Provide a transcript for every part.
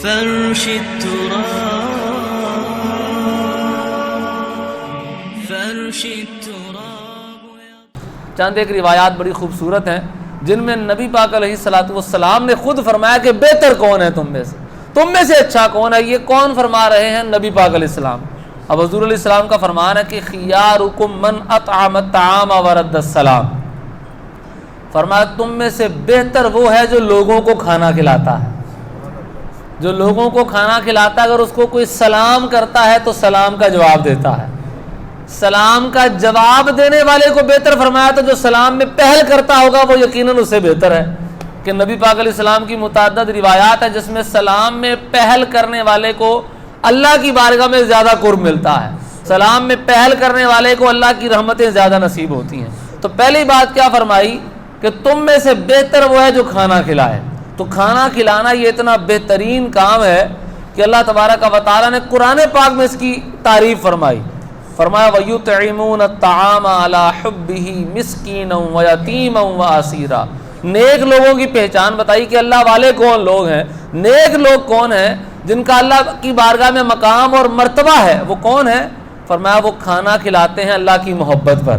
فرش التراب. چند ایک روایات بڑی خوبصورت ہیں جن میں نبی پاک علیہ الصلوۃ والسلام نے خود فرمایا کہ بہتر کون ہے تم میں سے اچھا کون ہے. یہ کون فرما رہے ہیں؟ نبی پاک علیہ السلام. اب حضور علیہ السلام کا فرمان ہے کہ خیارکم من اطعم الطعام ورد السلام. فرمایا تم میں سے بہتر وہ ہے جو لوگوں کو کھانا کھلاتا ہے. جو لوگوں کو کھانا کھلاتا ہے، اگر اس کو کوئی سلام کرتا ہے تو سلام کا جواب دیتا ہے. سلام کا جواب دینے والے کو بہتر فرمایا، تو جو سلام میں پہل کرتا ہوگا وہ یقیناً اس سے بہتر ہے. کہ نبی پاک علیہ السلام کی متعدد روایات ہیں جس میں سلام میں پہل کرنے والے کو اللہ کی بارگاہ میں زیادہ قرب ملتا ہے. سلام میں پہل کرنے والے کو اللہ کی رحمتیں زیادہ نصیب ہوتی ہیں. تو پہلی بات کیا فرمائی کہ تم میں سے بہتر وہ ہے جو کھانا کھلائے. تو کھانا کھلانا یہ اتنا بہترین کام ہے کہ اللہ تبارک و تعالیٰ نے قرآن پاک میں اس کی تعریف فرمائی. فرمایا وَيُطْعِمُونَ الطَّعَامَ عَلَىٰ حُبِّهِ مِسْكِينًا وَيَتِيمًا وَأَسِيرًا. نیک لوگوں کی پہچان بتائی کہ اللہ والے کون لوگ ہیں. نیک لوگ کون ہیں جن کا اللہ کی بارگاہ میں مقام اور مرتبہ ہے؟ وہ کون ہے؟ فرمایا وہ کھانا کھلاتے ہیں اللہ کی محبت پر.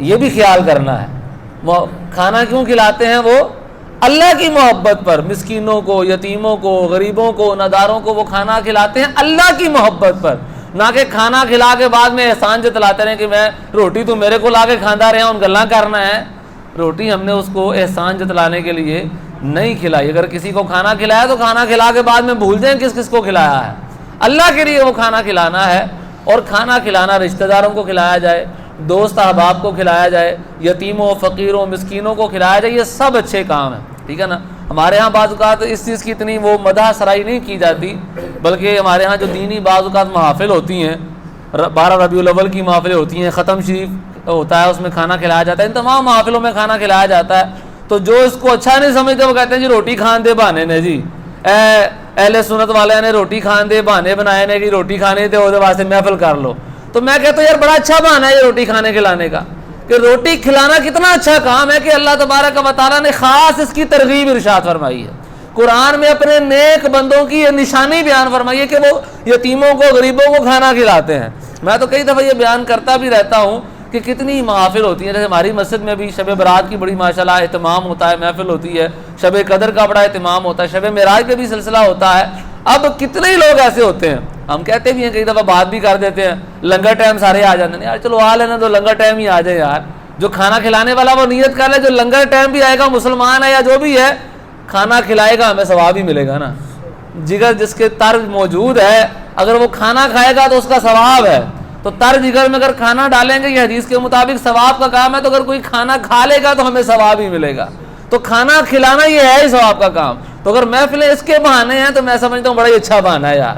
یہ بھی خیال کرنا ہے، وہ کھانا کیوں کھلاتے ہیں؟ وہ اللہ کی محبت پر. مسکینوں کو، یتیموں کو، غریبوں کو، ناداروں کو وہ کھانا کھلاتے ہیں اللہ کی محبت پر. نہ کہ کھانا کھلا کے بعد میں احسان جتلاتے رہیں کہ میں روٹی تو میرے کو لا کے کھانا رہے ہیں، ان گلاں کرنا ہے. روٹی ہم نے اس کو احسان جتلانے کے لیے نہیں کھلائی. اگر کسی کو کھانا کھلایا تو کھانا کھلا کے بعد میں بھول جائیں کس کس کو کھلایا ہے. اللہ کے لیے وہ کھانا کھلانا ہے. اور کھانا کھلانا رشتہ داروں کو کھلایا جائے، دوست احباب کو کھلایا جائے، یتیموں، فقیروں، مسکینوں کو کھلایا جائے. یہ سب اچھے کام ہیں، ٹھیک ہے نا. ہمارے ہاں بعض اوقات اس چیز کی اتنی وہ مدح سرائی نہیں کی جاتی، بلکہ ہمارے ہاں جو دینی بعض اوقات محافل ہوتی ہیں، 12 ربیع الاول کی محافلیں ہوتی ہیں، ختم شریف ہوتا ہے، اس میں کھانا کھلایا جاتا ہے. ان تمام محافلوں میں کھانا کھلایا جاتا ہے. تو جو اس کو اچھا نہیں سمجھتے وہ کہتے ہیں جی روٹی کھان دے بہانے نے، جی اہل سنت والے نے روٹی کھان دے بہانے بنائے نے کہ روٹی کھانے دے وہ واسطے محفل کر لو. تو میں کہتا ہوں یار بڑا اچھا بہانہ ہے یہ روٹی کھانے کھلانے کا، کہ روٹی کھلانا کتنا اچھا کام ہے کہ اللہ تبارک و تعالیٰ نے خاص اس کی ترغیب ارشاد فرمائی ہے. قرآن میں اپنے نیک بندوں کی یہ نشانی بیان فرمائی ہے کہ وہ یتیموں کو، غریبوں کو کھانا کھلاتے ہیں. میں تو کئی دفعہ یہ بیان کرتا بھی رہتا ہوں کہ کتنی محافل ہوتی ہیں. جیسے ہماری مسجد میں بھی شب برات کی بڑی ماشاءاللہ اہتمام ہوتا ہے، محفل ہوتی ہے. شب قدر کا بڑا اہتمام ہوتا ہے، شب معراج کا بھی سلسلہ ہوتا ہے. اب کتنے ہی لوگ ایسے ہوتے ہیں، ہم کہتے بھی ہیں کئی دفعہ بات بھی کر دیتے ہیں، لنگر ٹائم سارے آ جاتے ہیں. یار چلو آ لینا تو لنگر ٹائم ہی آ جائے یار. جو کھانا کھلانے والا وہ نیت کر لے جو لنگر ٹائم بھی آئے گا، مسلمان ہے یا جو بھی ہے، کھانا کھلائے گا ہمیں ثواب ہی ملے گا نا. جگر جس کے تر موجود ہے اگر وہ کھانا کھائے گا تو اس کا ثواب ہے. تو تر جگر میں اگر کھانا ڈالیں گے یہ حدیث کے مطابق ثواب کا کام ہے. تو اگر کوئی کھانا کھا لے گا تو ہمیں ثواب ہی ملے گا. تو کھانا کھلانا یہ ہے ہی ثواب کا کام. تو اگر محفلیں اس کے بہانے ہیں تو میں سمجھتا ہوں بڑا ہی اچھا بہانہ ہے یار.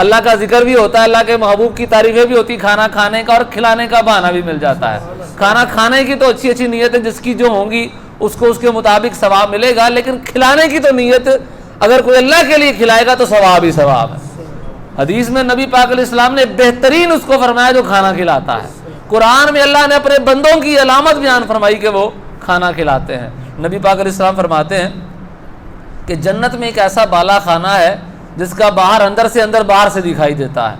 اللہ کا ذکر بھی ہوتا ہے، اللہ کے محبوب کی تعریفیں بھی ہوتی، کھانا کھانے کا اور کھلانے کا بہانہ بھی مل جاتا ہے. کھانا کھانے کی تو اچھی اچھی نیت ہے، جس کی جو ہوں گی اس کو اس کے مطابق ثواب ملے گا. لیکن کھلانے کی تو نیت اگر کوئی اللہ کے لیے کھلائے گا تو ثواب ہی ثواب ہے. حدیث میں نبی پاک علیہ السلام نے بہترین اس کو فرمایا جو کھانا کھلاتا ہے. قرآن میں اللہ نے اپنے بندوں کی علامت بیان فرمائی کہ وہ کھانا کھلاتے ہیں. نبی پاک علیہ السلام فرماتے ہیں کہ جنت میں ایک ایسا بالا خانہ ہے جس کا باہر اندر سے اندر باہر سے دکھائی دیتا ہے.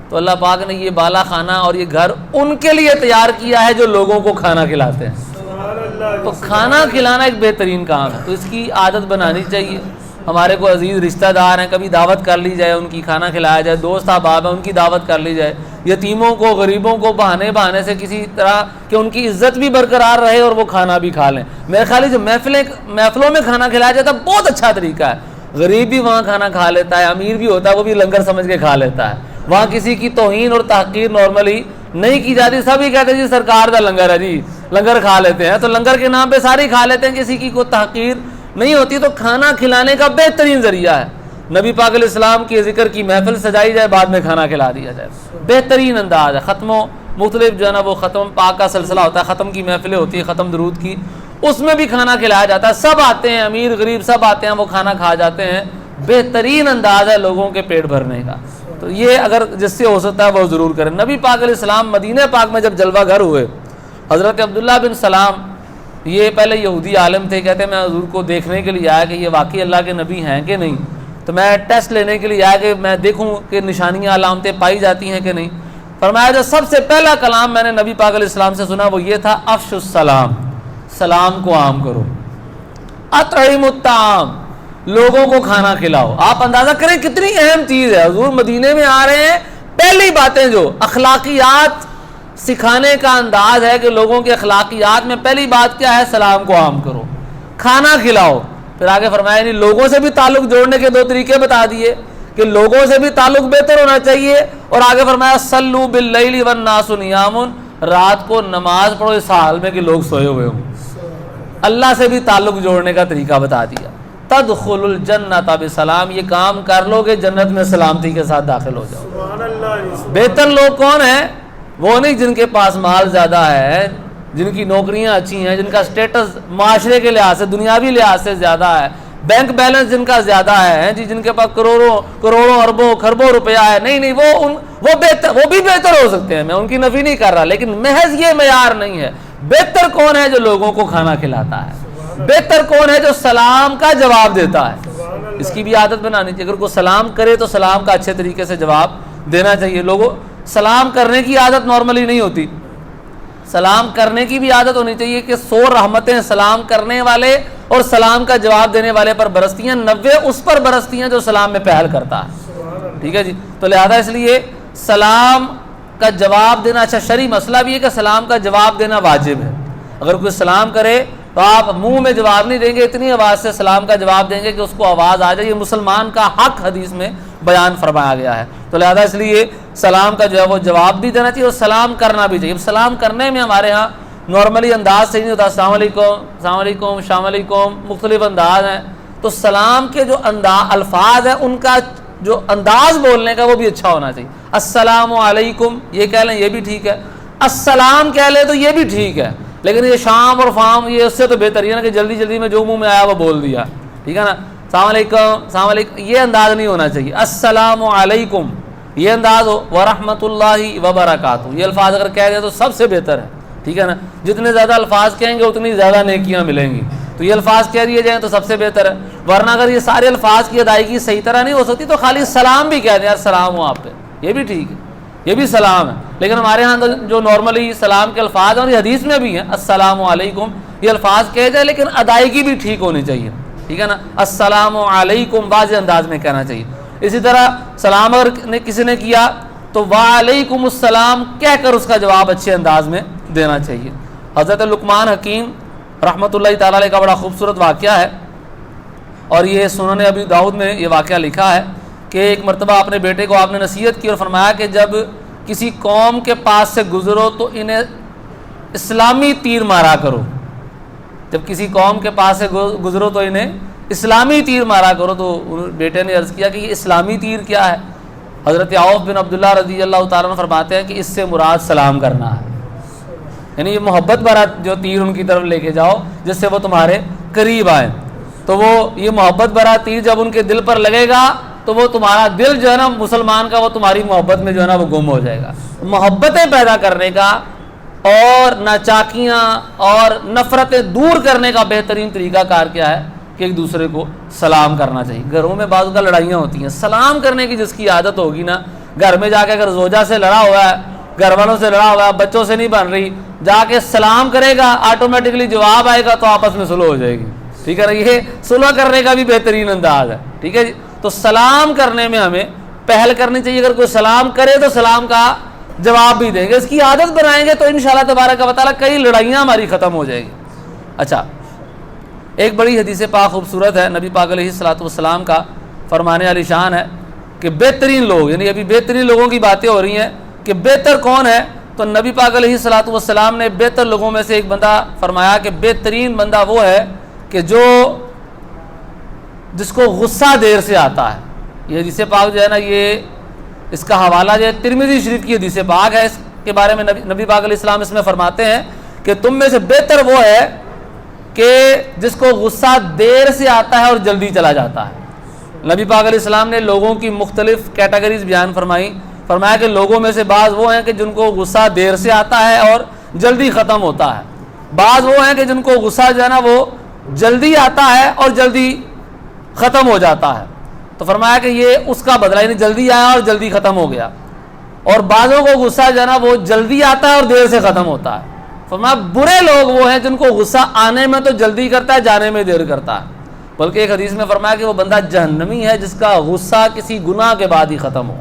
تو اللہ پاک نے یہ بالا خانہ اور یہ گھر ان کے لیے تیار کیا ہے جو لوگوں کو کھانا کھلاتے ہیں. تو کھانا کھلانا ایک بہترین کام ہے، تو اس کی عادت بنانی چاہیے. ہمارے کو عزیز رشتہ دار ہیں، کبھی دعوت کر لی جائے، ان کی کھانا کھلایا جائے. دوست احباب ہیں ان کی دعوت کر لی جائے. یتیموں کو، غریبوں کو بہانے سے کسی طرح کہ ان کی عزت بھی برقرار رہے اور وہ کھانا بھی کھا لیں. میرے خیال ہے جو محفلوں میں کھانا کھلایا جاتا ہے بہت اچھا طریقہ ہے. غریب بھی وہاں کھانا کھا لیتا ہے، امیر بھی ہوتا ہے وہ بھی لنگر سمجھ کے کھا لیتا ہے. وہاں کسی کی توہین اور تحقیر نارملی نہیں کی جاتی. سبھی کہتے ہیں جی سرکار دا لنگر ہے، جی لنگر کھا لیتے ہیں. تو لنگر کے نام پہ ساری کھا لیتے ہیں، کسی کی کوئی تحقیر نہیں ہوتی. تو کھانا کھلانے کا بہترین ذریعہ ہے. نبی پاک علیہ السلام کے ذکر کی محفل سجائی جائے، بعد میں کھانا کھلا دیا جائے، بہترین انداز ہے. ختموں مختلف جو ہے نا وہ ختم پاک کا سلسلہ ہوتا ہے، ختم کی محفلیں ہوتی ہیں، ختم درود کی، اس میں بھی کھانا کھلایا جاتا ہے. سب آتے ہیں، امیر غریب سب آتے ہیں، وہ کھانا کھا جاتے ہیں. بہترین انداز ہے لوگوں کے پیٹ بھرنے کا. تو یہ اگر جس سے ہو سکتا ہے وہ ضرور کریں. نبی پاک علیہ السلام مدینہ پاک میں جب جلوہ گر ہوئے، حضرت عبداللہ بن سلام یہ پہلے یہودی عالم تھے، کہتے ہیں میں حضور کو دیکھنے کے لیے آیا کہ یہ واقعی اللہ کے نبی ہیں کہ نہیں. تو میں ٹیسٹ لینے کے لیے آیا کہ میں دیکھوں کہ نشانیاں علامتیں پائی جاتی ہیں کہ نہیں. فرمایا جو سب سے پہلا کلام میں نے نبی پاک علیہ السلام سے سنا وہ یہ تھا افش السلام، سلام کو عام کرو. اطعموا الطعام، لوگوں کو کھانا کھلاؤ. آپ اندازہ کریں کتنی اہم چیز ہے. حضور مدینے میں آ رہے ہیں، پہلی باتیں جو اخلاقیات سکھانے کا انداز ہے کہ لوگوں کے اخلاقیات میں پہلی بات کیا ہے؟ سلام کو عام کرو، کھانا کھلاؤ. پھر آگے فرمایا نہیں لوگوں سے بھی تعلق جوڑنے کے دو طریقے بتا دیے کہ لوگوں سے بھی تعلق بہتر ہونا چاہیے. اور آگے فرمایا صلو باللیل والناس نیام، رات کو نماز پڑھو اس حال میں کہ لوگ سوئے ہوئے ہوں. اللہ سے بھی تعلق جوڑنے کا طریقہ بتا دیا. تدخل الجنت بسلام، یہ کام کر لو کہ جنت میں سلامتی کے ساتھ داخل ہو جاؤ. سبحان اللہ. بہتر لوگ کون ہیں؟ وہ نہیں جن کے پاس مال زیادہ ہے، جن کی نوکریاں اچھی ہیں، جن کا سٹیٹس معاشرے کے لحاظ سے دنیاوی لحاظ سے زیادہ ہے، بینک بیلنس جن کا زیادہ ہے جی، جن کے پاس کروڑوں اربوں خربوں روپیہ ہے. نہیں وہ بھی بہتر ہو سکتے ہیں، میں ان کی نفی نہیں کر رہا، لیکن محض یہ معیار نہیں ہے. بہتر کون ہے؟ جو لوگوں کو کھانا کھلاتا ہے. بہتر کون ہے؟ جو سلام کا جواب دیتا ہے. اس کی بھی عادت بنانی چاہیے. اگر کوئی سلام کرے تو سلام کا اچھے طریقے سے جواب دینا چاہیے. لوگوں سلام کرنے کی عادت نارملی نہیں ہوتی، سلام کرنے کی بھی عادت ہونی چاہیے کہ 100 رحمتیں سلام کرنے والے اور سلام کا جواب دینے والے پر برستی ہیں، 90 اس پر برستی ہیں جو سلام میں پہل کرتا ہے. ٹھیک ہے جی. تو لہذا اس لیے سلام کا جواب دینا، اچھا شرعی مسئلہ بھی ہے کہ سلام کا جواب دینا واجب ہے. اگر کوئی سلام کرے تو آپ منہ میں جواب نہیں دیں گے، اتنی آواز سے سلام کا جواب دیں گے کہ اس کو آواز آ جائے. یہ مسلمان کا حق حدیث میں بیان فرمایا گیا ہے. تو لہذا اس لیے سلام کا جو ہے وہ جواب بھی دینا چاہیے اور سلام کرنا بھی چاہیے. سلام کرنے میں ہمارے ہاں نارملی انداز سے نہیں ہوتا. السلام علیکم، السلام علیکم، السلام علیکم، مختلف انداز ہیں. تو سلام کے جو الفاظ ہیں ان کا جو انداز بولنے کا وہ بھی اچھا ہونا چاہیے. السلام علیکم یہ کہہ لیں یہ بھی ٹھیک ہے، السلام کہہ لیں تو یہ بھی ٹھیک ہے، لیکن یہ شام اور فام یہ اس سے تو بہتر ہے نا کہ جلدی جلدی میں جو منہ میں آیا وہ بول دیا. ٹھیک ہے نا. السلام علیکم، السلام علیکم یہ انداز نہیں ہونا چاہیے. السلام علیکم یہ انداز ہو. ورحمۃ اللہ وبرکاتہ یہ الفاظ اگر کہہ دیں تو سب سے بہتر ہے. ٹھیک ہے نا. جتنے زیادہ الفاظ کہیں گے اتنی زیادہ نیکیاں ملیں گی. تو یہ الفاظ کہہ دیے جائیں تو سب سے بہتر ہے. ورنہ اگر یہ سارے الفاظ کی ادائیگی صحیح طرح نہیں ہو سکتی تو خالی سلام بھی کہہ دیں، یار سلام ہو آپ پہ، یہ بھی ٹھیک ہے، یہ بھی سلام ہے. لیکن ہمارے ہاں جو نارملی سلام کے الفاظ ہیں اور یہ حدیث میں بھی ہیں السلام علیکم یہ الفاظ کہے جائے لیکن ادائیگی بھی ٹھیک ہونی چاہیے. ٹھیک ہے نا. السلام علیکم واضح انداز میں کہنا چاہیے. اسی طرح سلام اگر کسی نے کیا تو وعلیکم السلام کہہ کر اس کا جواب اچھے انداز میں دینا چاہیے. حضرت لقمان حکیم رحمۃ اللہ تعالی علیہ کا بڑا خوبصورت واقعہ ہے اور یہ سنن ابی داؤد میں یہ واقعہ لکھا ہے کہ ایک مرتبہ اپنے بیٹے کو آپ نے نصیحت کی اور فرمایا کہ جب کسی قوم کے پاس سے گزرو تو انہیں اسلامی تیر مارا کرو. جب کسی قوم کے پاس سے گزرو تو انہیں اسلامی تیر مارا کرو. تو بیٹے نے عرض کیا کہ یہ اسلامی تیر کیا ہے؟ حضرت عوف بن عبداللہ رضی اللہ تعالیٰ عنہ فرماتے ہیں کہ اس سے مراد سلام کرنا ہے. یعنی یہ محبت بھرا جو تیر ان کی طرف لے کے جاؤ جس سے وہ تمہارے قریب آئیں. تو وہ یہ محبت بھرا تیر جب ان کے دل پر لگے گا تو وہ تمہارا دل جو ہے نا مسلمان کا وہ تمہاری محبت میں جو ہے نا وہ گم ہو جائے گا. محبتیں پیدا کرنے کا اور ناچاکیاں اور نفرتیں دور کرنے کا بہترین طریقہ کار کیا ہے کہ ایک دوسرے کو سلام کرنا چاہیے. گھروں میں بعض کا لڑائیاں ہوتی ہیں، سلام کرنے کی جس کی عادت ہوگی نا، گھر میں جا کے اگر زوجہ سے لڑا ہوا ہے، گھر والوں سے لڑا ہوا ہے، بچوں سے نہیں بن رہی، جا کے سلام کرے گا آٹومیٹکلی جواب آئے گا تو آپس میں صلح ہو جائے گی. ٹھیک ہے نا. یہ صلح کرنے کا بھی بہترین انداز ہے. ٹھیک ہے جی. تو سلام کرنے میں ہمیں پہل کرنی چاہیے. اگر کوئی سلام کرے تو سلام کا جواب بھی دیں گے، اس کی عادت بنائیں گے تو انشاءاللہ تبارک و تعالیٰ کئی لڑائیاں ہماری ختم ہو جائے گی. اچھا ایک بڑی حدیث پاک خوبصورت ہے نبی پاک علیہ الصلوۃ والسلام کا فرمانے علی شان ہے کہ بہترین لوگ، یعنی ابھی بہترین لوگوں کی باتیں ہو رہی ہیں کہ بہتر کون ہے، تو نبی پاک علیہ الصلوۃ والسلام نے بہتر لوگوں میں سے ایک بندہ فرمایا کہ بہترین بندہ وہ ہے کہ جس کو غصہ دیر سے آتا ہے. یہ حدیث پاک جو ہے نا یہ اس کا حوالہ جو ہے ترمذی شریف کی حدیث پاک ہے. اس کے بارے میں نبی پاک علیہ السلام اس میں فرماتے ہیں کہ تم میں سے بہتر وہ ہے کہ جس کو غصہ دیر سے آتا ہے اور جلدی چلا جاتا ہے. نبی پاک علیہ السلام نے لوگوں کی مختلف کیٹیگریز بیان فرمایا کہ لوگوں میں سے بعض وہ ہیں کہ جن کو غصہ دیر سے آتا ہے اور جلدی ختم ہوتا ہے. بعض وہ ہیں کہ جن کو غصہ جو ہے نا وہ جلدی آتا ہے اور جلدی ختم ہو جاتا ہے. تو فرمایا کہ یہ اس کا بدلہ، یعنی جلدی آیا اور جلدی ختم ہو گیا. اور بعضوں کو غصہ جو ہے نا وہ جلدی آتا ہے اور دیر سے ختم ہوتا ہے. فرمایا برے لوگ وہ ہیں جن کو غصہ آنے میں تو جلدی کرتا ہے، جانے میں دیر کرتا ہے. بلکہ ایک حدیث میں فرمایا کہ وہ بندہ جہنمی ہے جس کا غصہ کسی گناہ کے بعد ہی ختم ہو.